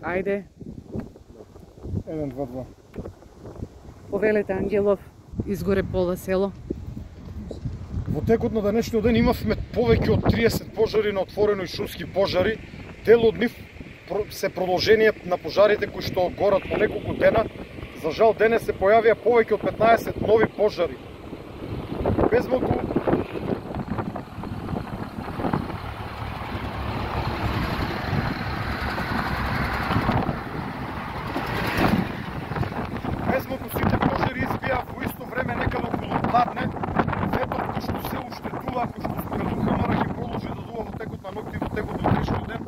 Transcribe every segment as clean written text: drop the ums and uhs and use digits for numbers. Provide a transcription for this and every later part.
Ајде. 1, 2, 2. Повелете Ангелов, изгоре пола село. Во текот на денешниот ден имавме повеќе од 30 пожари на отворено и шумски пожари. Дел од нив се продолжение на пожарите кои што горат по неколку дена. За жал денес се појавија повеќе од 15 нови пожари. Безмалку сите пожари избија во исто време некаде околу Пладне. Ветот кој што се уште дува, кој што според УХМР ќе продолжи да дува во текот на ноќта и во текот на утрешниот ден,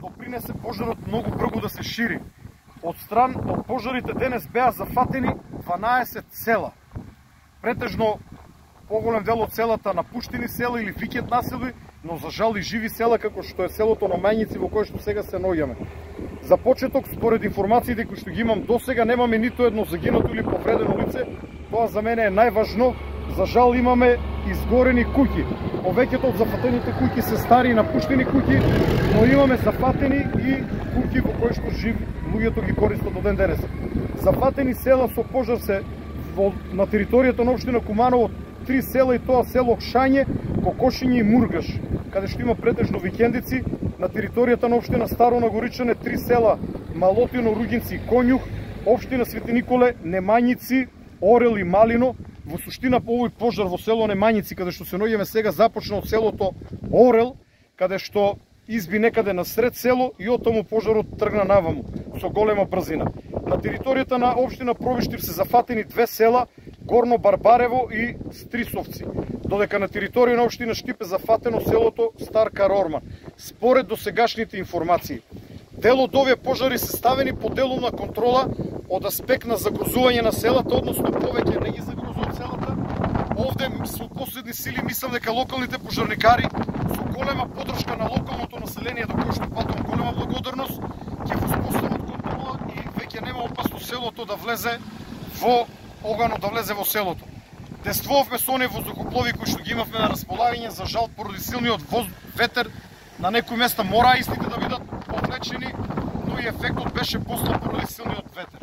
допринесе пожарот многу брзо да се шири. Од пожарите денес беа зафатени 12 села. Претежно поголем дел од селата напуштени села или викет населби, но за жал и живи села како што е селото на Мајници во кое што сега се наоѓаме. За почеток, според информациите кои што ги имам досега, немаме ниту едно загинато или повредено лице. Тоа за мене е најважно. За жал имаме изгорени куќи. Повеќето од зафатените куќи се стари и напуштени куќи, но имаме зафатени и куќи во кои што живи луѓето ги користат до ден денес. Зафатени села со пожар се на територијата на општина Куманово, 3 села, и тоа село Кшање, Кокошиње и Мургаш, каде што има претежно викендици. На територијата на општина Старо Нагоричане 3 села Малотино, Руѓинци и Конјух, општина Свети Николе, Немањици, Орел и Малино. Во суштина по овој пожар во село Немањици, каде што се наоѓаме сега, започна од селото Орел, каде што изби некаде на сред село и од таму пожарот тргна наваму со голема брзина. На територијата на општина Пробиштир се зафатени 2 села, Горно Барбарево и Стрисовци, додека на територија на општина Штип е зафатено селото Стар Карорман. Според досегашните информации, дел од овие пожари се ставени под деловна контрола од аспект на загрозување на селата, односно повеќе не ги загрозуваат селата. Овде со последни сили мислам дека локалните пожарникари со голема подршка на локалното население, до кое што патам голема благодарност, ќе воспостават контрола и веќе нема опасност селото да влезе во оганот, да влезе во селото. Действувавме со оние воздухоплови кои што ги имавме на располагање. За жал, поради силниот ветер, на некои места мора истите да бидат повлечени, но и ефектот беше послаб поради силниот ветер.